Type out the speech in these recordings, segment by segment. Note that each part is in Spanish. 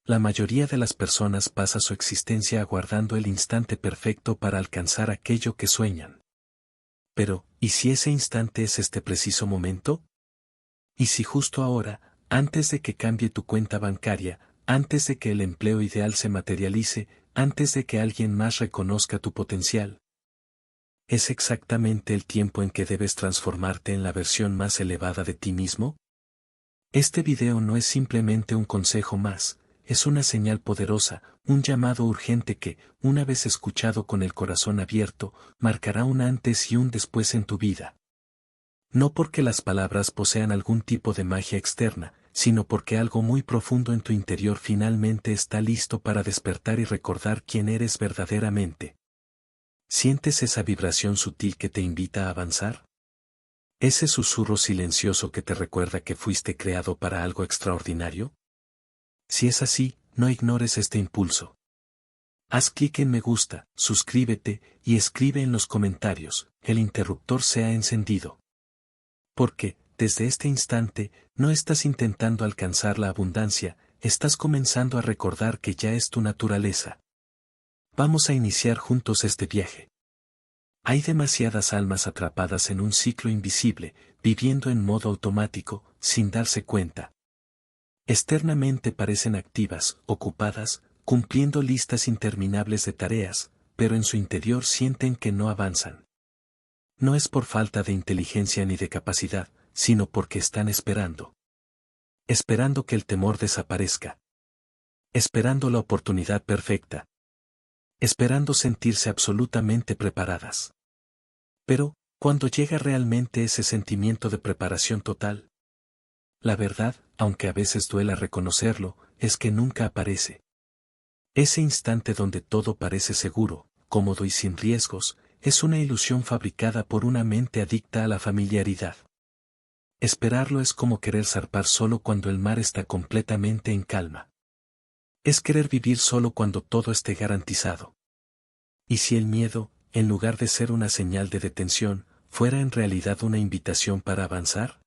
La mayoría de las personas pasa su existencia aguardando el instante perfecto para alcanzar aquello que sueñan. Pero, ¿y si ese instante es este preciso momento? ¿Y si justo ahora, antes de que cambie tu cuenta bancaria, antes de que el empleo ideal se materialice, antes de que alguien más reconozca tu potencial? ¿Es exactamente el tiempo en que debes transformarte en la versión más elevada de ti mismo? Este video no es simplemente un consejo más, es una señal poderosa, un llamado urgente que, una vez escuchado con el corazón abierto, marcará un antes y un después en tu vida. No porque las palabras posean algún tipo de magia externa, sino porque algo muy profundo en tu interior finalmente está listo para despertar y recordar quién eres verdaderamente. ¿Sientes esa vibración sutil que te invita a avanzar? ¿Ese susurro silencioso que te recuerda que fuiste creado para algo extraordinario? Si es así, no ignores este impulso. Haz clic en me gusta, suscríbete y escribe en los comentarios, el interruptor se ha encendido. Porque, desde este instante, no estás intentando alcanzar la abundancia, estás comenzando a recordar que ya es tu naturaleza. Vamos a iniciar juntos este viaje. Hay demasiadas almas atrapadas en un ciclo invisible, viviendo en modo automático, sin darse cuenta. Externamente parecen activas, ocupadas, cumpliendo listas interminables de tareas, pero en su interior sienten que no avanzan. No es por falta de inteligencia ni de capacidad, sino porque están esperando. Esperando que el temor desaparezca. Esperando la oportunidad perfecta. Esperando sentirse absolutamente preparadas. Pero, ¿cuándo llega realmente ese sentimiento de preparación total? La verdad, aunque a veces duela reconocerlo, es que nunca aparece. Ese instante donde todo parece seguro, cómodo y sin riesgos, es una ilusión fabricada por una mente adicta a la familiaridad. Esperarlo es como querer zarpar solo cuando el mar está completamente en calma. Es querer vivir solo cuando todo esté garantizado. ¿Y si el miedo, en lugar de ser una señal de detención, fuera en realidad una invitación para avanzar?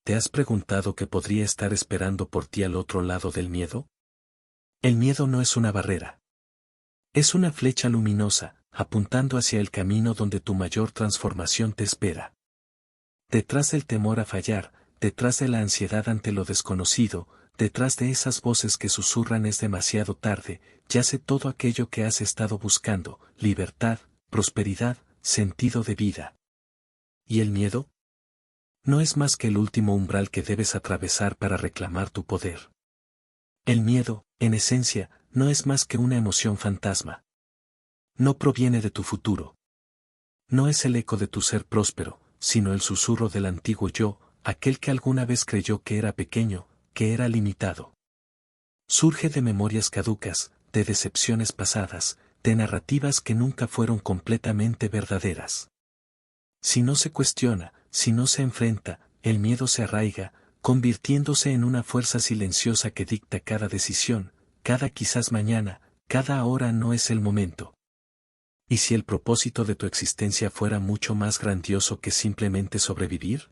¿Te has preguntado qué podría estar esperando por ti al otro lado del miedo? El miedo no es una barrera. Es una flecha luminosa, apuntando hacia el camino donde tu mayor transformación te espera. Detrás del temor a fallar, detrás de la ansiedad ante lo desconocido, detrás de esas voces que susurran es demasiado tarde, yace todo aquello que has estado buscando, libertad, prosperidad, sentido de vida. ¿Y el miedo? No es más que el último umbral que debes atravesar para reclamar tu poder. El miedo, en esencia, no es más que una emoción fantasma. No proviene de tu futuro. No es el eco de tu ser próspero, sino el susurro del antiguo yo, aquel que alguna vez creyó que era pequeño, que era limitado. Surge de memorias caducas, de decepciones pasadas, de narrativas que nunca fueron completamente verdaderas. Si no se cuestiona, si no se enfrenta, el miedo se arraiga, convirtiéndose en una fuerza silenciosa que dicta cada decisión, cada quizás mañana, cada hora no es el momento. ¿Y si el propósito de tu existencia fuera mucho más grandioso que simplemente sobrevivir?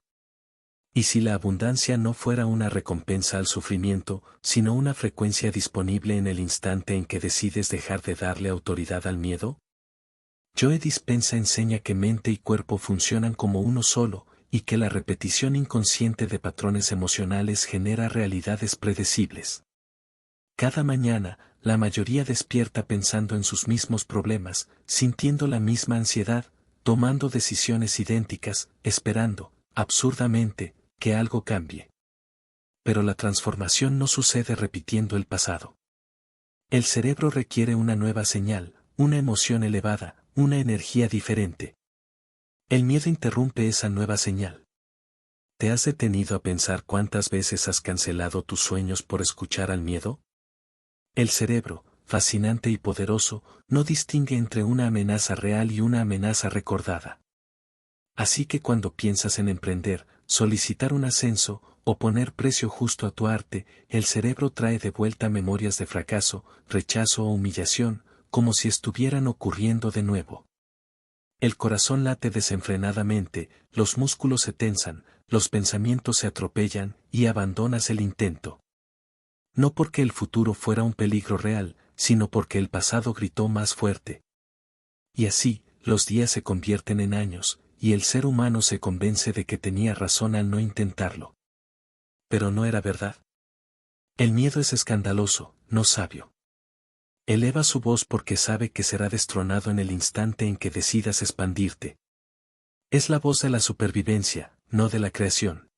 ¿Y si la abundancia no fuera una recompensa al sufrimiento, sino una frecuencia disponible en el instante en que decides dejar de darle autoridad al miedo? Joe Dispenza enseña que mente y cuerpo funcionan como uno solo, y que la repetición inconsciente de patrones emocionales genera realidades predecibles. Cada mañana, la mayoría despierta pensando en sus mismos problemas, sintiendo la misma ansiedad, tomando decisiones idénticas, esperando, absurdamente, que algo cambie. Pero la transformación no sucede repitiendo el pasado. El cerebro requiere una nueva señal, una emoción elevada, una energía diferente. El miedo interrumpe esa nueva señal. ¿Te has detenido a pensar cuántas veces has cancelado tus sueños por escuchar al miedo? El cerebro, fascinante y poderoso, no distingue entre una amenaza real y una amenaza recordada. Así que cuando piensas en emprender, solicitar un ascenso, o poner precio justo a tu arte, el cerebro trae de vuelta memorias de fracaso, rechazo o humillación, como si estuvieran ocurriendo de nuevo. El corazón late desenfrenadamente, los músculos se tensan, los pensamientos se atropellan, y abandonas el intento. no porque el futuro fuera un peligro real, sino porque el pasado gritó más fuerte. Y así, los días se convierten en años, y el ser humano se convence de que tenía razón al no intentarlo. Pero no era verdad. El miedo es escandaloso, no sabio. Eleva su voz porque sabe que será destronado en el instante en que decidas expandirte. Es la voz de la supervivencia, no de la creación.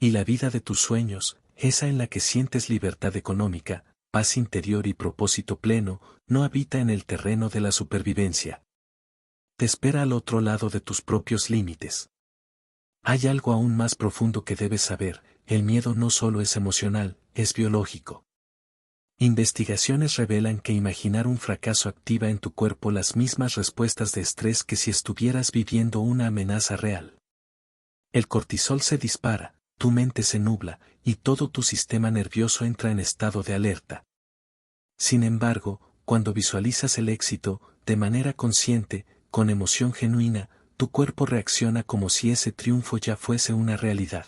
Y la vida de tus sueños, esa en la que sientes libertad económica, paz interior y propósito pleno, no habita en el terreno de la supervivencia. Te espera al otro lado de tus propios límites. Hay algo aún más profundo que debes saber: el miedo no solo es emocional, es biológico. Investigaciones revelan que imaginar un fracaso activa en tu cuerpo las mismas respuestas de estrés que si estuvieras viviendo una amenaza real. El cortisol se dispara, tu mente se nubla, y todo tu sistema nervioso entra en estado de alerta. Sin embargo, cuando visualizas el éxito, de manera consciente, con emoción genuina, tu cuerpo reacciona como si ese triunfo ya fuese una realidad.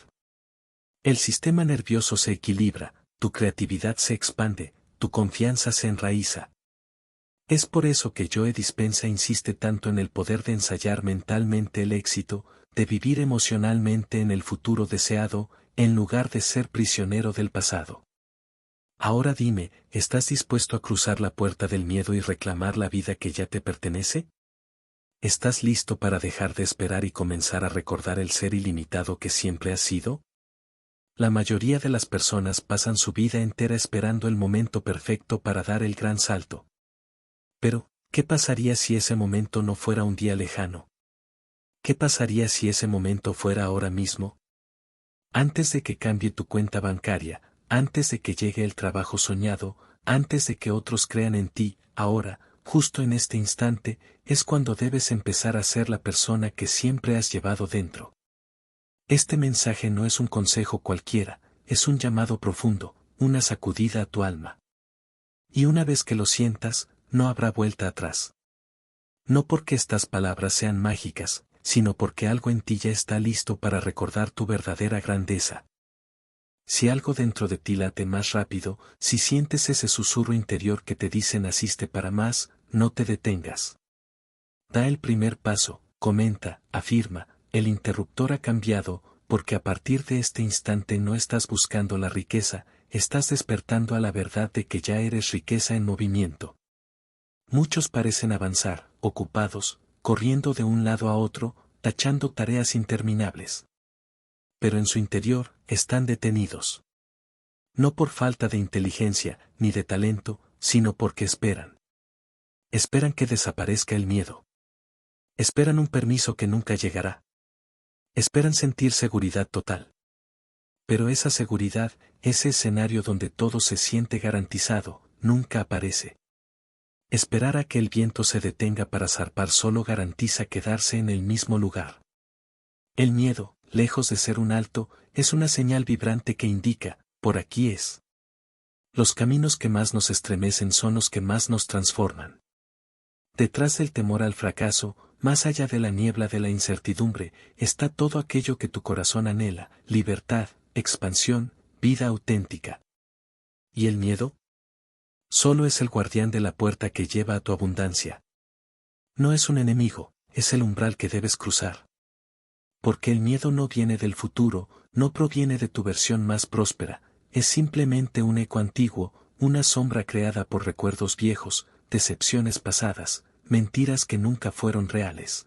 El sistema nervioso se equilibra, tu creatividad se expande, tu confianza se enraiza. Es por eso que Joe Dispenza insiste tanto en el poder de ensayar mentalmente el éxito, de vivir emocionalmente en el futuro deseado, en lugar de ser prisionero del pasado. Ahora dime, ¿estás dispuesto a cruzar la puerta del miedo y reclamar la vida que ya te pertenece? ¿Estás listo para dejar de esperar y comenzar a recordar el ser ilimitado que siempre has sido? La mayoría de las personas pasan su vida entera esperando el momento perfecto para dar el gran salto. Pero, ¿qué pasaría si ese momento no fuera un día lejano? ¿Qué pasaría si ese momento fuera ahora mismo? Antes de que cambie tu cuenta bancaria, antes de que llegue el trabajo soñado, antes de que otros crean en ti, ahora, justo en este instante, es cuando debes empezar a ser la persona que siempre has llevado dentro. Este mensaje no es un consejo cualquiera, es un llamado profundo, una sacudida a tu alma. Y una vez que lo sientas, no habrá vuelta atrás. No porque estas palabras sean mágicas, sino porque algo en ti ya está listo para recordar tu verdadera grandeza. Si algo dentro de ti late más rápido, si sientes ese susurro interior que te dice naciste para más, no te detengas. Da el primer paso, comenta, afirma: el interruptor ha cambiado, porque a partir de este instante no estás buscando la riqueza, estás despertando a la verdad de que ya eres riqueza en movimiento. Muchos parecen avanzar, ocupados, corriendo de un lado a otro, tachando tareas interminables. Pero en su interior, están detenidos. No por falta de inteligencia, ni de talento, sino porque esperan. Esperan que desaparezca el miedo. Esperan un permiso que nunca llegará. Esperan sentir seguridad total. Pero esa seguridad, ese escenario donde todo se siente garantizado, nunca aparece. Esperar a que el viento se detenga para zarpar solo garantiza quedarse en el mismo lugar. El miedo, lejos de ser un alto, es una señal vibrante que indica: por aquí es. Los caminos que más nos estremecen son los que más nos transforman. Detrás del temor al fracaso, más allá de la niebla de la incertidumbre, está todo aquello que tu corazón anhela: libertad, expansión, vida auténtica. ¿Y el miedo? Solo es el guardián de la puerta que lleva a tu abundancia. No es un enemigo, es el umbral que debes cruzar. Porque el miedo no viene del futuro, no proviene de tu versión más próspera, es simplemente un eco antiguo, una sombra creada por recuerdos viejos, decepciones pasadas, mentiras que nunca fueron reales.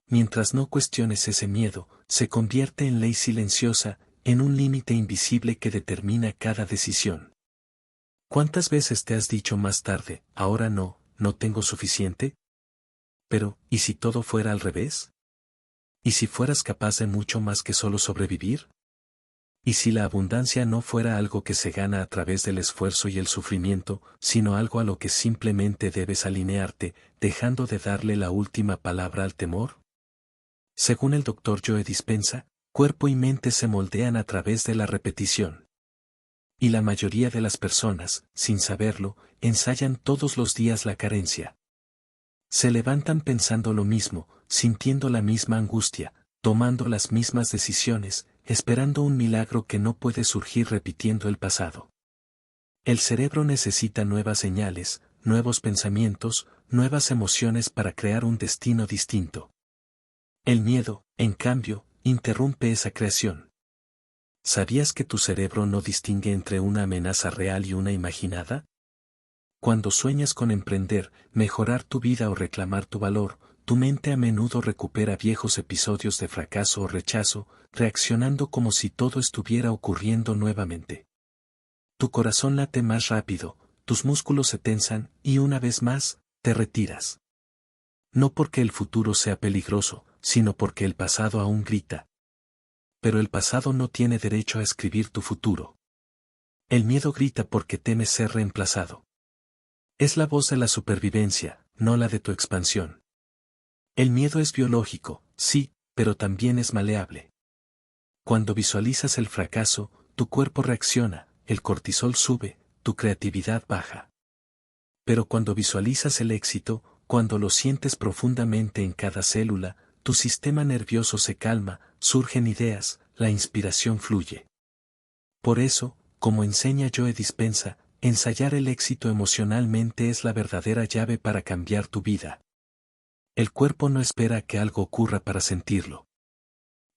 Mientras no cuestiones ese miedo, se convierte en ley silenciosa, en un límite invisible que determina cada decisión. ¿Cuántas veces te has dicho más tarde: ahora no, no tengo suficiente? Pero, ¿y si todo fuera al revés? ¿Y si fueras capaz de mucho más que solo sobrevivir? ¿Y si la abundancia no fuera algo que se gana a través del esfuerzo y el sufrimiento, sino algo a lo que simplemente debes alinearte, dejando de darle la última palabra al temor? Según el Dr. Joe Dispenza, cuerpo y mente se moldean a través de la repetición. Y la mayoría de las personas, sin saberlo, ensayan todos los días la carencia. Se levantan pensando lo mismo, sintiendo la misma angustia, tomando las mismas decisiones, esperando un milagro que no puede surgir repitiendo el pasado. El cerebro necesita nuevas señales, nuevos pensamientos, nuevas emociones para crear un destino distinto. El miedo, en cambio, interrumpe esa creación. ¿Sabías que tu cerebro no distingue entre una amenaza real y una imaginada? Cuando sueñas con emprender, mejorar tu vida o reclamar tu valor, tu mente a menudo recupera viejos episodios de fracaso o rechazo, reaccionando como si todo estuviera ocurriendo nuevamente. Tu corazón late más rápido, tus músculos se tensan y una vez más, te retiras. No porque el futuro sea peligroso, sino porque el pasado aún grita. Pero el pasado no tiene derecho a escribir tu futuro. El miedo grita porque teme ser reemplazado. Es la voz de la supervivencia, no la de tu expansión. El miedo es biológico, sí, pero también es maleable. Cuando visualizas el fracaso, tu cuerpo reacciona, el cortisol sube, tu creatividad baja. Pero cuando visualizas el éxito, cuando lo sientes profundamente en cada célula, tu sistema nervioso se calma, surgen ideas, la inspiración fluye. Por eso, como enseña Joe Dispenza, ensayar el éxito emocionalmente es la verdadera llave para cambiar tu vida. El cuerpo no espera a que algo ocurra para sentirlo.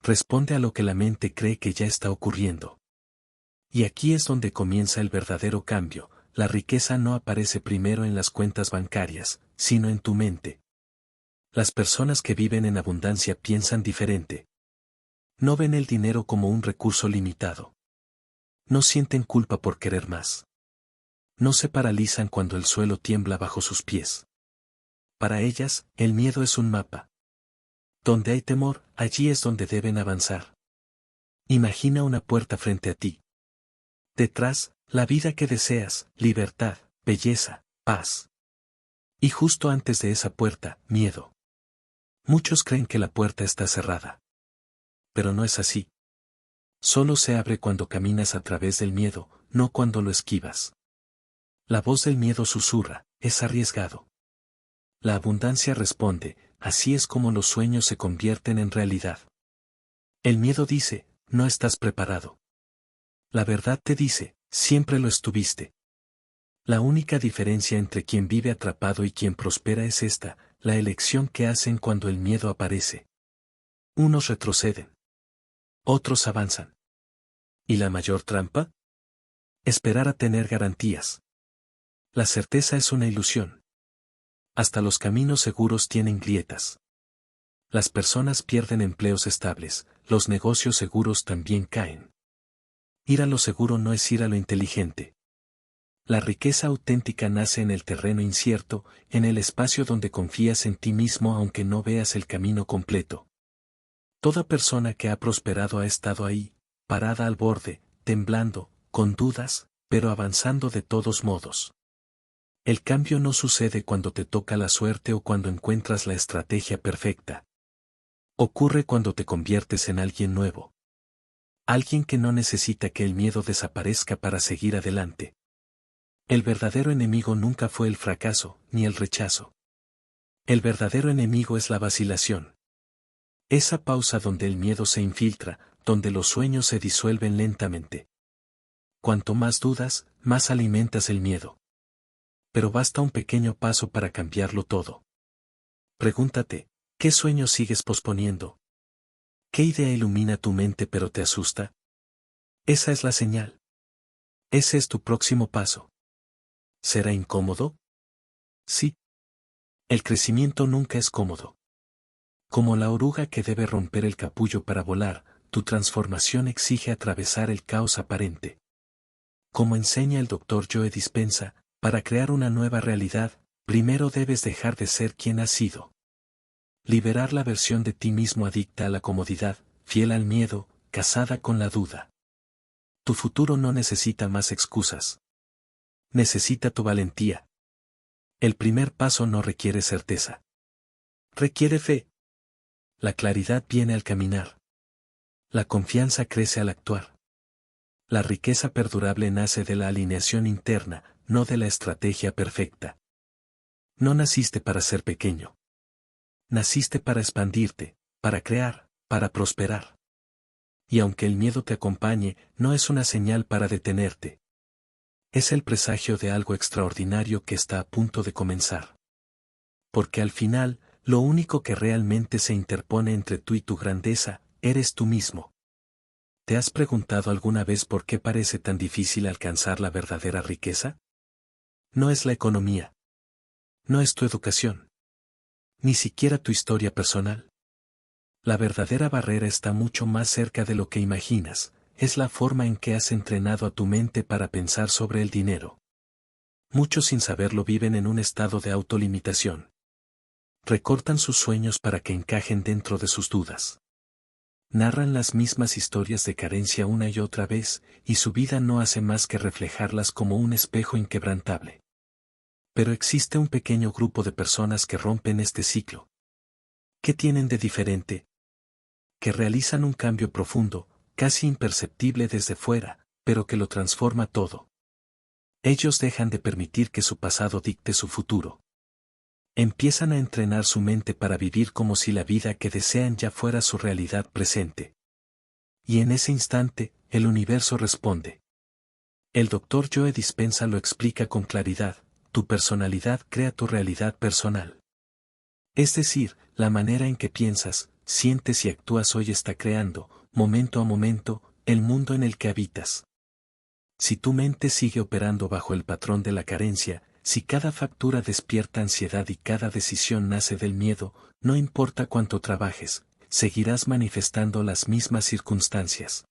Responde a lo que la mente cree que ya está ocurriendo. Y aquí es donde comienza el verdadero cambio. La riqueza no aparece primero en las cuentas bancarias, sino en tu mente. Las personas que viven en abundancia piensan diferente. No ven el dinero como un recurso limitado. No sienten culpa por querer más. No se paralizan cuando el suelo tiembla bajo sus pies. Para ellas, el miedo es un mapa. Donde hay temor, allí es donde deben avanzar. Imagina una puerta frente a ti. Detrás, la vida que deseas, libertad, belleza, paz. Y justo antes de esa puerta, miedo. Muchos creen que la puerta está cerrada. Pero no es así. Solo se abre cuando caminas a través del miedo, no cuando lo esquivas. La voz del miedo susurra, es arriesgado. La abundancia responde, así es como los sueños se convierten en realidad. El miedo dice, no estás preparado. La verdad te dice, siempre lo estuviste. La única diferencia entre quien vive atrapado y quien prospera es esta, la elección que hacen cuando el miedo aparece. Unos retroceden. Otros avanzan. ¿Y la mayor trampa? Esperar a tener garantías. La certeza es una ilusión. Hasta los caminos seguros tienen grietas. Las personas pierden empleos estables, los negocios seguros también caen. Ir a lo seguro no es ir a lo inteligente. La riqueza auténtica nace en el terreno incierto, en el espacio donde confías en ti mismo aunque no veas el camino completo. Toda persona que ha prosperado ha estado ahí, parada al borde, temblando, con dudas, pero avanzando de todos modos. El cambio no sucede cuando te toca la suerte o cuando encuentras la estrategia perfecta. Ocurre cuando te conviertes en alguien nuevo. Alguien que no necesita que el miedo desaparezca para seguir adelante. El verdadero enemigo nunca fue el fracaso, ni el rechazo. El verdadero enemigo es la vacilación. Esa pausa donde el miedo se infiltra, donde los sueños se disuelven lentamente. Cuanto más dudas, más alimentas el miedo. Pero basta un pequeño paso para cambiarlo todo. Pregúntate, ¿qué sueño sigues posponiendo? ¿Qué idea ilumina tu mente pero te asusta? Esa es la señal. Ese es tu próximo paso. ¿Será incómodo? Sí. El crecimiento nunca es cómodo. Como la oruga que debe romper el capullo para volar, tu transformación exige atravesar el caos aparente. Como enseña el Dr. Joe Dispenza, para crear una nueva realidad, primero debes dejar de ser quien has sido. Liberar la versión de ti mismo adicta a la comodidad, fiel al miedo, casada con la duda. Tu futuro no necesita más excusas. Necesita tu valentía. El primer paso no requiere certeza. Requiere fe. La claridad viene al caminar. La confianza crece al actuar. La riqueza perdurable nace de la alineación interna, no de la estrategia perfecta. No naciste para ser pequeño. Naciste para expandirte, para crear, para prosperar. Y aunque el miedo te acompañe, no es una señal para detenerte. Es el presagio de algo extraordinario que está a punto de comenzar. Porque al final, lo único que realmente se interpone entre tú y tu grandeza, eres tú mismo. ¿Te has preguntado alguna vez por qué parece tan difícil alcanzar la verdadera riqueza? No es la economía. No es tu educación. Ni siquiera tu historia personal. La verdadera barrera está mucho más cerca de lo que imaginas, es la forma en que has entrenado a tu mente para pensar sobre el dinero. Muchos sin saberlo viven en un estado de autolimitación. Recortan sus sueños para que encajen dentro de sus dudas. Narran las mismas historias de carencia una y otra vez, y su vida no hace más que reflejarlas como un espejo inquebrantable. Pero existe un pequeño grupo de personas que rompen este ciclo. ¿Qué tienen de diferente? Que realizan un cambio profundo, casi imperceptible desde fuera, pero que lo transforma todo. Ellos dejan de permitir que su pasado dicte su futuro. Empiezan a entrenar su mente para vivir como si la vida que desean ya fuera su realidad presente. Y en ese instante, el universo responde. El Dr. Joe Dispenza lo explica con claridad: tu personalidad crea tu realidad personal. Es decir, la manera en que piensas, sientes y actúas hoy está creando, momento a momento, el mundo en el que habitas. Si tu mente sigue operando bajo el patrón de la carencia, si cada factura despierta ansiedad y cada decisión nace del miedo, no importa cuánto trabajes, seguirás manifestando las mismas circunstancias.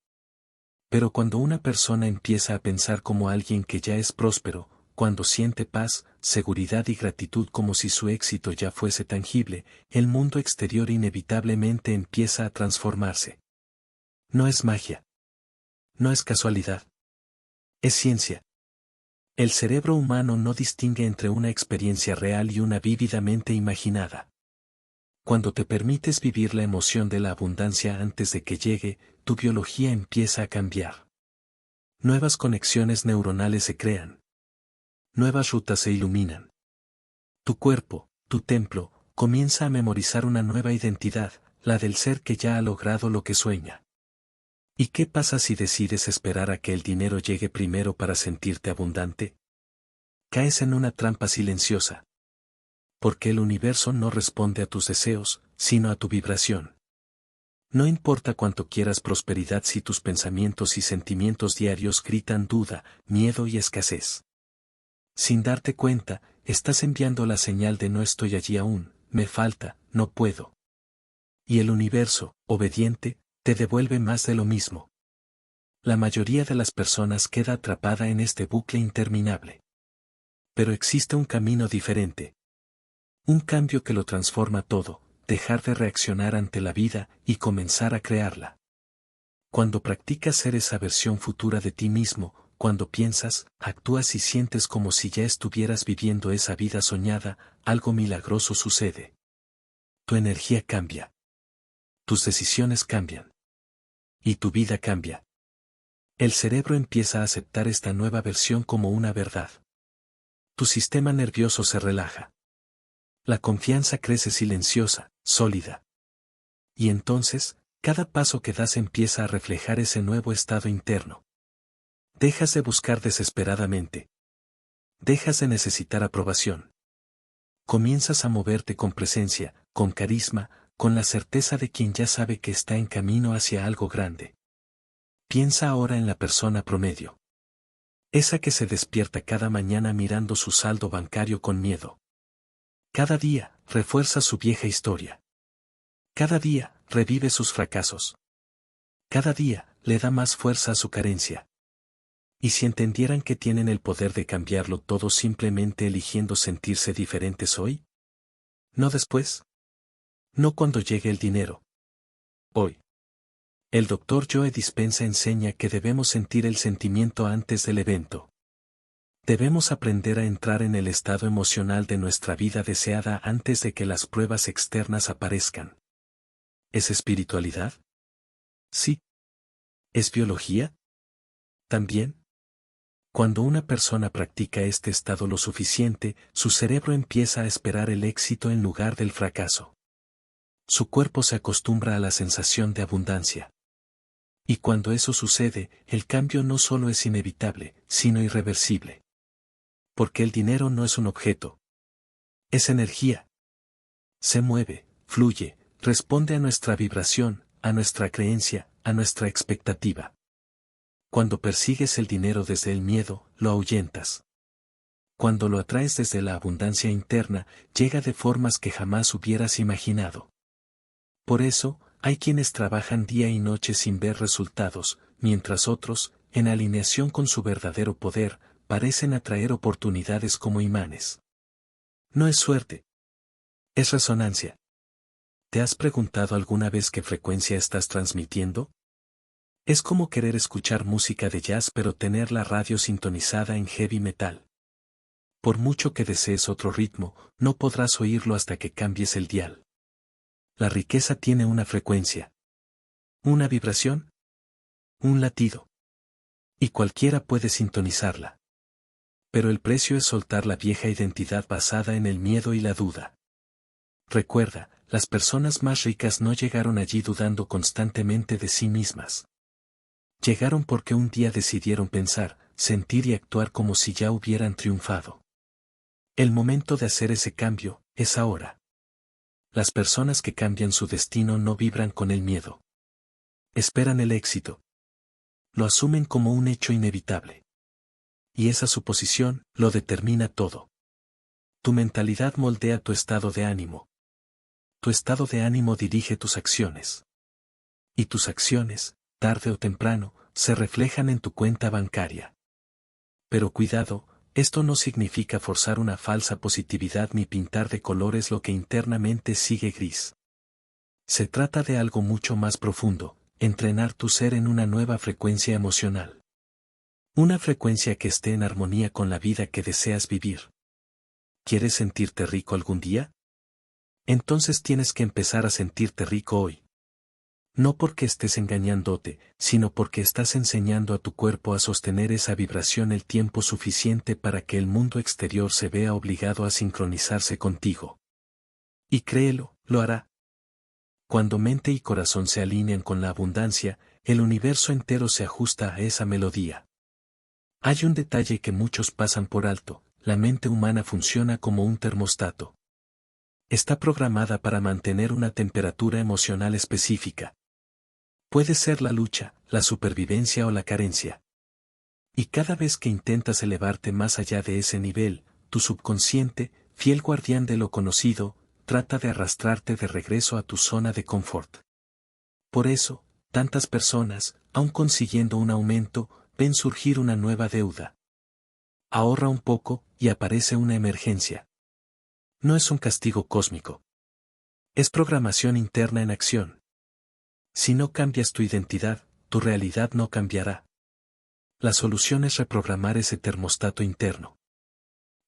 Pero cuando una persona empieza a pensar como alguien que ya es próspero, cuando siente paz, seguridad y gratitud como si su éxito ya fuese tangible, el mundo exterior inevitablemente empieza a transformarse. No es magia. No es casualidad. Es ciencia. El cerebro humano no distingue entre una experiencia real y una vívidamente imaginada. Cuando te permites vivir la emoción de la abundancia antes de que llegue, tu biología empieza a cambiar. Nuevas conexiones neuronales se crean. Nuevas rutas se iluminan. Tu cuerpo, tu templo, comienza a memorizar una nueva identidad, la del ser que ya ha logrado lo que sueña. ¿Y qué pasa si decides esperar a que el dinero llegue primero para sentirte abundante? Caes en una trampa silenciosa. Porque el universo no responde a tus deseos, sino a tu vibración. No importa cuánto quieras prosperidad si tus pensamientos y sentimientos diarios gritan duda, miedo y escasez. Sin darte cuenta, estás enviando la señal de no estoy allí aún, me falta, no puedo. Y el universo, obediente, te devuelve más de lo mismo. La mayoría de las personas queda atrapada en este bucle interminable. Pero existe un camino diferente. Un cambio que lo transforma todo, dejar de reaccionar ante la vida y comenzar a crearla. Cuando practicas ser esa versión futura de ti mismo, cuando piensas, actúas y sientes como si ya estuvieras viviendo esa vida soñada, algo milagroso sucede. Tu energía cambia. Tus decisiones cambian. Y tu vida cambia. El cerebro empieza a aceptar esta nueva versión como una verdad. Tu sistema nervioso se relaja. La confianza crece silenciosa, sólida. Y entonces, cada paso que das empieza a reflejar ese nuevo estado interno. Dejas de buscar desesperadamente. Dejas de necesitar aprobación. Comienzas a moverte con presencia, con carisma, con la certeza de quien ya sabe que está en camino hacia algo grande. Piensa ahora en la persona promedio. Esa que se despierta cada mañana mirando su saldo bancario con miedo. Cada día, refuerza su vieja historia. Cada día, revive sus fracasos. Cada día, le da más fuerza a su carencia. ¿Y si entendieran que tienen el poder de cambiarlo todo simplemente eligiendo sentirse diferentes hoy? No después. No cuando llegue el dinero. Hoy. El Dr. Joe Dispenza enseña que debemos sentir el sentimiento antes del evento. Debemos aprender a entrar en el estado emocional de nuestra vida deseada antes de que las pruebas externas aparezcan. ¿Es espiritualidad? Sí. ¿Es biología? También. Cuando una persona practica este estado lo suficiente, su cerebro empieza a esperar el éxito en lugar del fracaso. Su cuerpo se acostumbra a la sensación de abundancia. Y cuando eso sucede, el cambio no solo es inevitable, sino irreversible. Porque el dinero no es un objeto. Es energía. Se mueve, fluye, responde a nuestra vibración, a nuestra creencia, a nuestra expectativa. Cuando persigues el dinero desde el miedo, lo ahuyentas. Cuando lo atraes desde la abundancia interna, llega de formas que jamás hubieras imaginado. Por eso, hay quienes trabajan día y noche sin ver resultados, mientras otros, en alineación con su verdadero poder, parecen atraer oportunidades como imanes. No es suerte. Es resonancia. ¿Te has preguntado alguna vez qué frecuencia estás transmitiendo? Es como querer escuchar música de jazz pero tener la radio sintonizada en heavy metal. Por mucho que desees otro ritmo, no podrás oírlo hasta que cambies el dial. La riqueza tiene una frecuencia. Una vibración. Un latido. Y cualquiera puede sintonizarla. Pero el precio es soltar la vieja identidad basada en el miedo y la duda. Recuerda, las personas más ricas no llegaron allí dudando constantemente de sí mismas. Llegaron porque un día decidieron pensar, sentir y actuar como si ya hubieran triunfado. El momento de hacer ese cambio, es ahora. Las personas que cambian su destino no vibran con el miedo. Esperan el éxito. Lo asumen como un hecho inevitable. Y esa suposición, lo determina todo. Tu mentalidad moldea tu estado de ánimo. Tu estado de ánimo dirige tus acciones. Y tus acciones, tarde o temprano, se reflejan en tu cuenta bancaria. Pero cuidado, esto no significa forzar una falsa positividad ni pintar de colores lo que internamente sigue gris. Se trata de algo mucho más profundo, entrenar tu ser en una nueva frecuencia emocional. Una frecuencia que esté en armonía con la vida que deseas vivir. ¿Quieres sentirte rico algún día? Entonces tienes que empezar a sentirte rico hoy. No porque estés engañándote, sino porque estás enseñando a tu cuerpo a sostener esa vibración el tiempo suficiente para que el mundo exterior se vea obligado a sincronizarse contigo. Y créelo, lo hará. Cuando mente y corazón se alinean con la abundancia, el universo entero se ajusta a esa melodía. Hay un detalle que muchos pasan por alto: la mente humana funciona como un termostato. Está programada para mantener una temperatura emocional específica. Puede ser la lucha, la supervivencia o la carencia. Y cada vez que intentas elevarte más allá de ese nivel, tu subconsciente, fiel guardián de lo conocido, trata de arrastrarte de regreso a tu zona de confort. Por eso, tantas personas, aun consiguiendo un aumento, ven surgir una nueva deuda. Ahorra un poco, y aparece una emergencia. No es un castigo cósmico. Es programación interna en acción. Si no cambias tu identidad, tu realidad no cambiará. La solución es reprogramar ese termostato interno.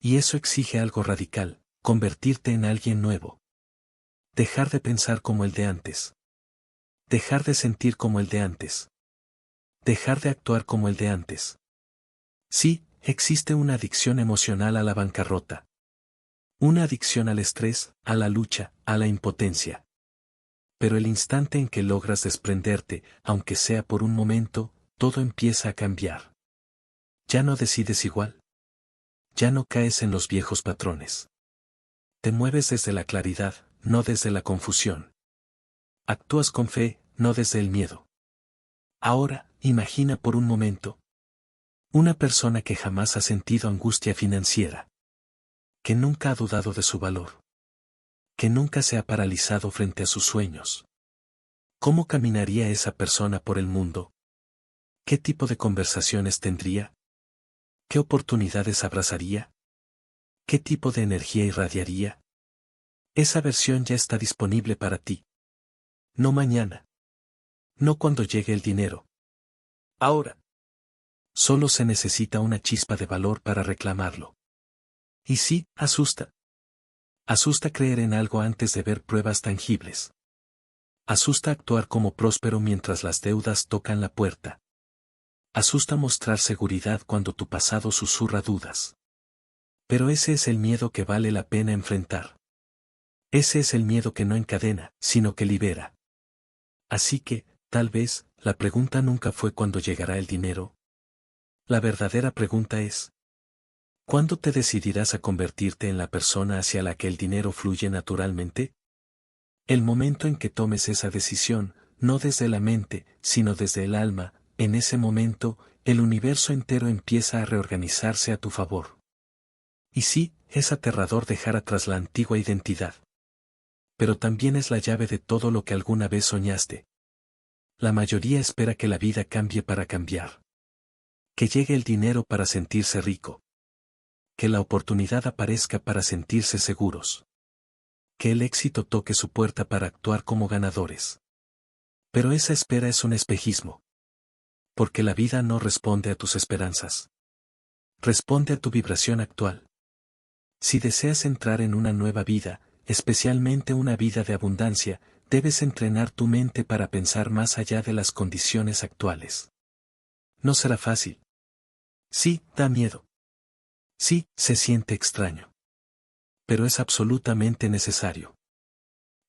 Y eso exige algo radical: convertirte en alguien nuevo. Dejar de pensar como el de antes. Dejar de sentir como el de antes. Dejar de actuar como el de antes. Sí, existe una adicción emocional a la bancarrota. Una adicción al estrés, a la lucha, a la impotencia. Pero el instante en que logras desprenderte, aunque sea por un momento, todo empieza a cambiar. Ya no decides igual. Ya no caes en los viejos patrones. Te mueves desde la claridad, no desde la confusión. Actúas con fe, no desde el miedo. Ahora, imagina por un momento una persona que jamás ha sentido angustia financiera. Que nunca ha dudado de su valor. Que nunca se ha paralizado frente a sus sueños. ¿Cómo caminaría esa persona por el mundo? ¿Qué tipo de conversaciones tendría? ¿Qué oportunidades abrazaría? ¿Qué tipo de energía irradiaría? Esa versión ya está disponible para ti. No mañana. No cuando llegue el dinero. Ahora. Solo se necesita una chispa de valor para reclamarlo. Y sí, asusta. Asusta creer en algo antes de ver pruebas tangibles. Asusta actuar como próspero mientras las deudas tocan la puerta. Asusta mostrar seguridad cuando tu pasado susurra dudas. Pero ese es el miedo que vale la pena enfrentar. Ese es el miedo que no encadena, sino que libera. Así que, tal vez, La pregunta nunca fue cuándo llegará el dinero. La verdadera pregunta es, ¿cuándo te decidirás a convertirte en la persona hacia la que el dinero fluye naturalmente? El momento en que tomes esa decisión, no desde la mente, sino desde el alma, en ese momento, el universo entero empieza a reorganizarse a tu favor. Y sí, es aterrador dejar atrás la antigua identidad. Pero también es la llave de todo lo que alguna vez soñaste. La mayoría espera que la vida cambie para cambiar. Que llegue el dinero para sentirse rico. Que la oportunidad aparezca para sentirse seguros. Que el éxito toque su puerta para actuar como ganadores. Pero esa espera es un espejismo. Porque la vida no responde a tus esperanzas. Responde a tu vibración actual. Si deseas entrar en una nueva vida, especialmente una vida de abundancia, debes entrenar tu mente para pensar más allá de las condiciones actuales. No será fácil. Sí, da miedo. Sí, se siente extraño. Pero es absolutamente necesario.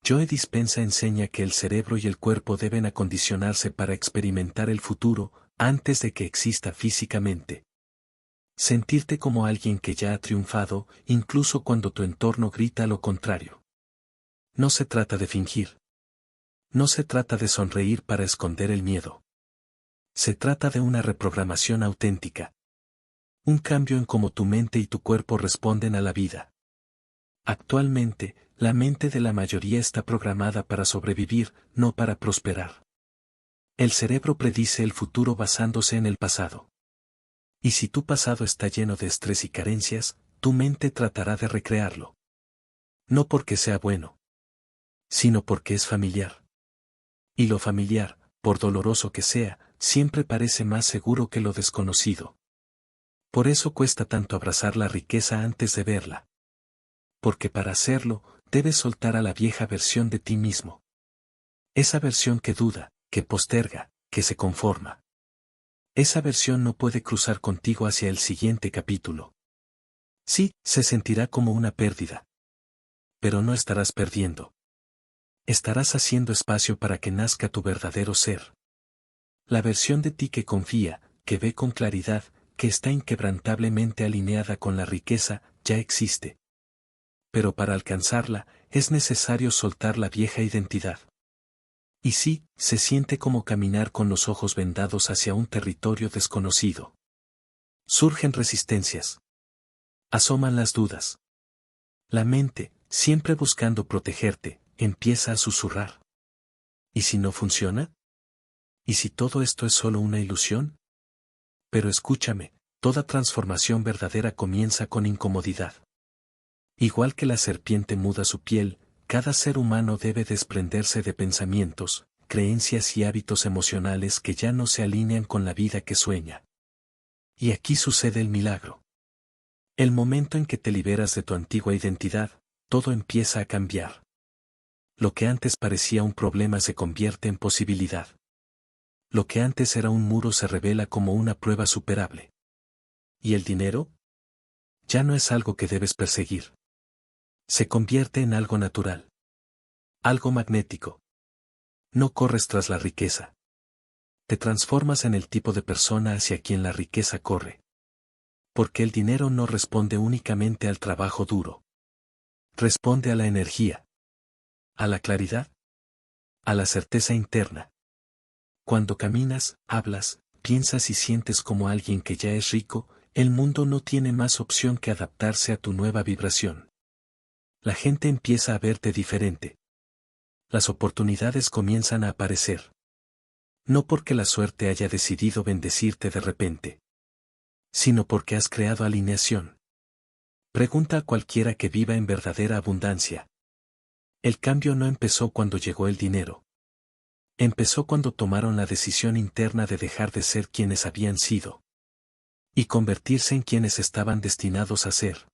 Joe Dispenza enseña que el cerebro y el cuerpo deben acondicionarse para experimentar el futuro, antes de que exista físicamente. Sentirte como alguien que ya ha triunfado, incluso cuando tu entorno grita lo contrario. No se trata de fingir. No se trata de sonreír para esconder el miedo. Se trata de una reprogramación auténtica. Un cambio en cómo tu mente y tu cuerpo responden a la vida. Actualmente, la mente de la mayoría está programada para sobrevivir, no para prosperar. El cerebro predice el futuro basándose en el pasado. Y si tu pasado está lleno de estrés y carencias, tu mente tratará de recrearlo. No porque sea bueno, sino porque es familiar. Y lo familiar, por doloroso que sea, siempre parece más seguro que lo desconocido. Por eso cuesta tanto abrazar la riqueza antes de verla. Porque para hacerlo, debes soltar a la vieja versión de ti mismo. Esa versión que duda, que posterga, que se conforma. Esa versión no puede cruzar contigo hacia el siguiente capítulo. Sí, se sentirá como una pérdida. Pero no estarás perdiendo. Estarás haciendo espacio para que nazca tu verdadero ser. La versión de ti que confía, que ve con claridad, que está inquebrantablemente alineada con la riqueza, ya existe. Pero para alcanzarla, es necesario soltar la vieja identidad. Y sí, se siente como caminar con los ojos vendados hacia un territorio desconocido. Surgen resistencias. Asoman las dudas. La mente, siempre buscando protegerte, empieza a susurrar. ¿Y si no funciona? ¿Y si todo esto es solo una ilusión? Pero escúchame, toda transformación verdadera comienza con incomodidad. Igual que la serpiente muda su piel, cada ser humano debe desprenderse de pensamientos, creencias y hábitos emocionales que ya no se alinean con la vida que sueña. Y aquí sucede el milagro. El momento en que te liberas de tu antigua identidad, todo empieza a cambiar. Lo que antes parecía un problema se convierte en posibilidad. Lo que antes era un muro se revela como una prueba superable. ¿Y el dinero? Ya no es algo que debes perseguir. Se convierte en algo natural. Algo magnético. No corres tras la riqueza. Te transformas en el tipo de persona hacia quien la riqueza corre. Porque el dinero no responde únicamente al trabajo duro. Responde a la energía. A la claridad. A la certeza interna. Cuando caminas, hablas, piensas y sientes como alguien que ya es rico, el mundo no tiene más opción que adaptarse a tu nueva vibración. La gente empieza a verte diferente. Las oportunidades comienzan a aparecer. No porque la suerte haya decidido bendecirte de repente, sino porque has creado alineación. Pregunta a cualquiera que viva en verdadera abundancia. El cambio no empezó cuando llegó el dinero. Empezó cuando tomaron la decisión interna de dejar de ser quienes habían sido. Y convertirse en quienes estaban destinados a ser.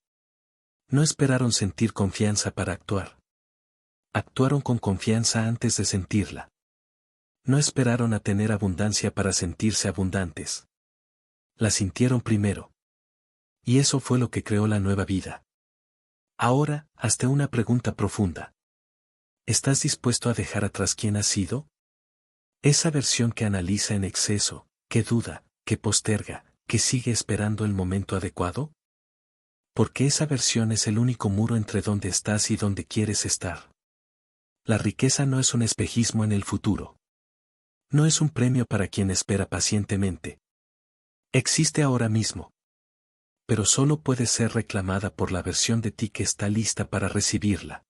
No esperaron sentir confianza para actuar. Actuaron con confianza antes de sentirla. No esperaron a tener abundancia para sentirse abundantes. La sintieron primero. Y eso fue lo que creó la nueva vida. Ahora, hazte una pregunta profunda. ¿Estás dispuesto a dejar atrás quién has sido? Esa versión que analiza en exceso, que duda, que posterga, que sigue esperando el momento adecuado. Porque esa versión es el único muro entre donde estás y donde quieres estar. La riqueza no es un espejismo en el futuro. No es un premio para quien espera pacientemente. Existe ahora mismo. Pero solo puede ser reclamada por la versión de ti que está lista para recibirla.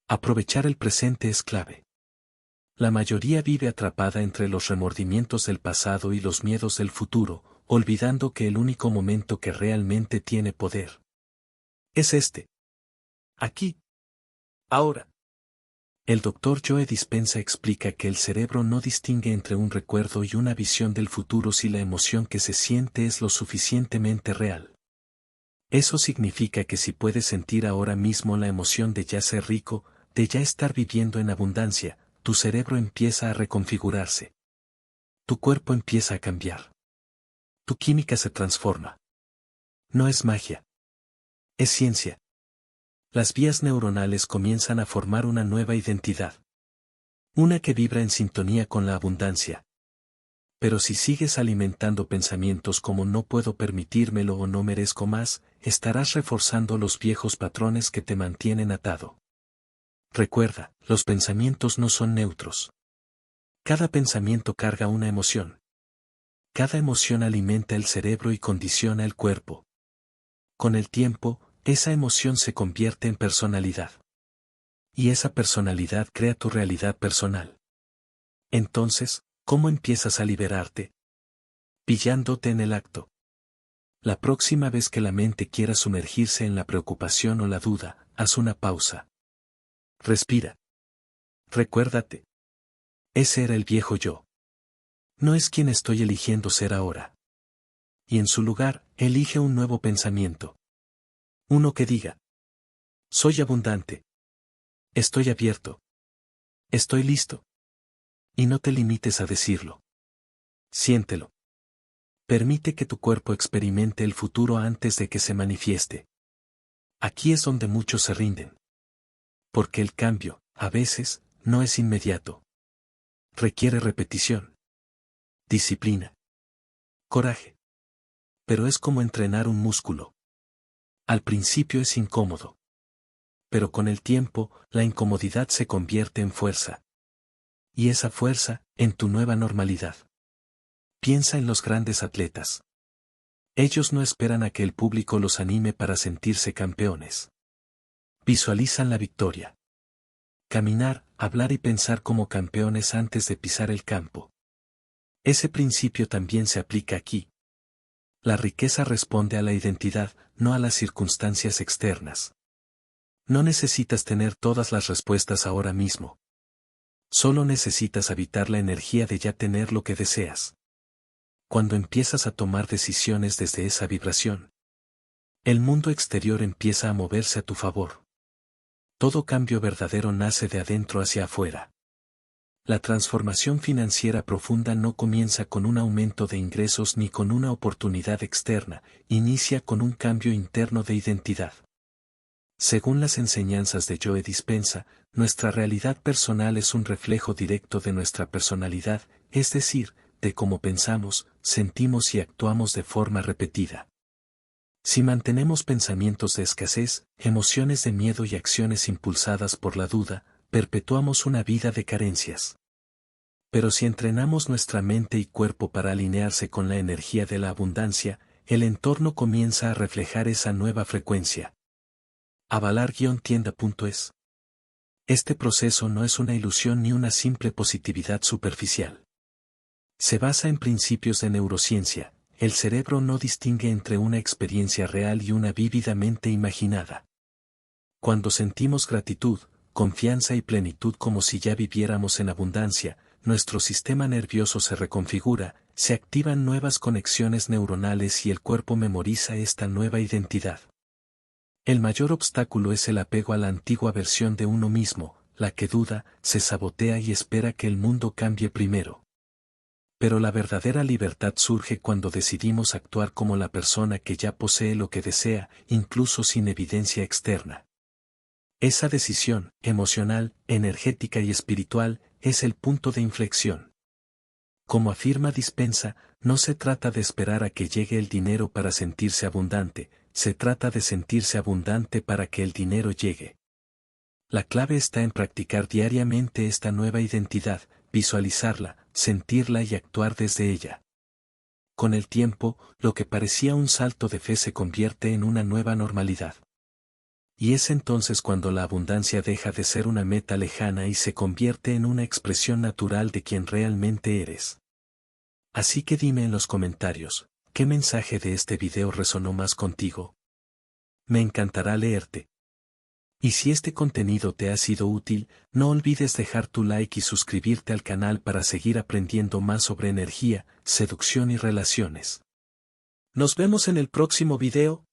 Aprovechar el presente es clave. La mayoría vive atrapada entre los remordimientos del pasado y los miedos del futuro, olvidando que el único momento que realmente tiene poder es este. Aquí. Ahora. El Dr. Joe Dispenza explica que el cerebro no distingue entre un recuerdo y una visión del futuro si la emoción que se siente es lo suficientemente real. Eso significa que si puedes sentir ahora mismo la emoción de ya ser rico, de ya estar viviendo en abundancia, tu cerebro empieza a reconfigurarse. Tu cuerpo empieza a cambiar. Tu química se transforma. No es magia. Es ciencia. Las vías neuronales comienzan a formar una nueva identidad. Una que vibra en sintonía con la abundancia. Pero si sigues alimentando pensamientos como no puedo permitírmelo o no merezco más, estarás reforzando los viejos patrones que te mantienen atado. Recuerda, los pensamientos no son neutros. Cada pensamiento carga una emoción. Cada emoción alimenta el cerebro y condiciona el cuerpo. Con el tiempo, esa emoción se convierte en personalidad. Y esa personalidad crea tu realidad personal. Entonces, ¿cómo empiezas a liberarte? Pillándote en el acto. La próxima vez que la mente quiera sumergirse en la preocupación o la duda, haz una pausa. Respira. Recuérdate. Ese era el viejo yo. No es quien estoy eligiendo ser ahora. Y en su lugar, elige un nuevo pensamiento. Uno que diga: soy abundante. Estoy abierto. Estoy listo. Y no te limites a decirlo. Siéntelo. Permite que tu cuerpo experimente el futuro antes de que se manifieste. Aquí es donde muchos se rinden. Porque el cambio, a veces, no es inmediato. Requiere repetición. Disciplina. Coraje. Pero es como entrenar un músculo. Al principio es incómodo. Pero con el tiempo, la incomodidad se convierte en fuerza. Y esa fuerza, en tu nueva normalidad. Piensa en los grandes atletas. Ellos no esperan a que el público los anime para sentirse campeones. Visualizan la victoria. Caminar, hablar y pensar como campeones antes de pisar el campo. Ese principio también se aplica aquí. La riqueza responde a la identidad, no a las circunstancias externas. No necesitas tener todas las respuestas ahora mismo. Solo necesitas habitar la energía de ya tener lo que deseas. Cuando empiezas a tomar decisiones desde esa vibración, el mundo exterior empieza a moverse a tu favor. Todo cambio verdadero nace de adentro hacia afuera. La transformación financiera profunda no comienza con un aumento de ingresos ni con una oportunidad externa, inicia con un cambio interno de identidad. Según las enseñanzas de Joe Dispenza, nuestra realidad personal es un reflejo directo de nuestra personalidad, es decir, de cómo pensamos, sentimos y actuamos de forma repetida. Si mantenemos pensamientos de escasez, emociones de miedo y acciones impulsadas por la duda, perpetuamos una vida de carencias. Pero si entrenamos nuestra mente y cuerpo para alinearse con la energía de la abundancia, el entorno comienza a reflejar esa nueva frecuencia. Avalar-tienda.es. Este proceso no es una ilusión ni una simple positividad superficial. Se basa en principios de neurociencia. El cerebro no distingue entre una experiencia real y una vívidamente imaginada. Cuando sentimos gratitud, confianza y plenitud como si ya viviéramos en abundancia, nuestro sistema nervioso se reconfigura, se activan nuevas conexiones neuronales y el cuerpo memoriza esta nueva identidad. El mayor obstáculo es el apego a la antigua versión de uno mismo, la que duda, se sabotea y espera que el mundo cambie primero. Pero la verdadera libertad surge cuando decidimos actuar como la persona que ya posee lo que desea, incluso sin evidencia externa. Esa decisión, emocional, energética y espiritual, es el punto de inflexión. Como afirma Dispensa, no se trata de esperar a que llegue el dinero para sentirse abundante, se trata de sentirse abundante para que el dinero llegue. La clave está en practicar diariamente esta nueva identidad, visualizarla, sentirla y actuar desde ella. Con el tiempo, lo que parecía un salto de fe se convierte en una nueva normalidad. Y es entonces cuando la abundancia deja de ser una meta lejana y se convierte en una expresión natural de quien realmente eres. Así que dime en los comentarios, ¿qué mensaje de este video resonó más contigo? Me encantará leerte. Y si este contenido te ha sido útil, no olvides dejar tu like y suscribirte al canal para seguir aprendiendo más sobre energía, seducción y relaciones. Nos vemos en el próximo video.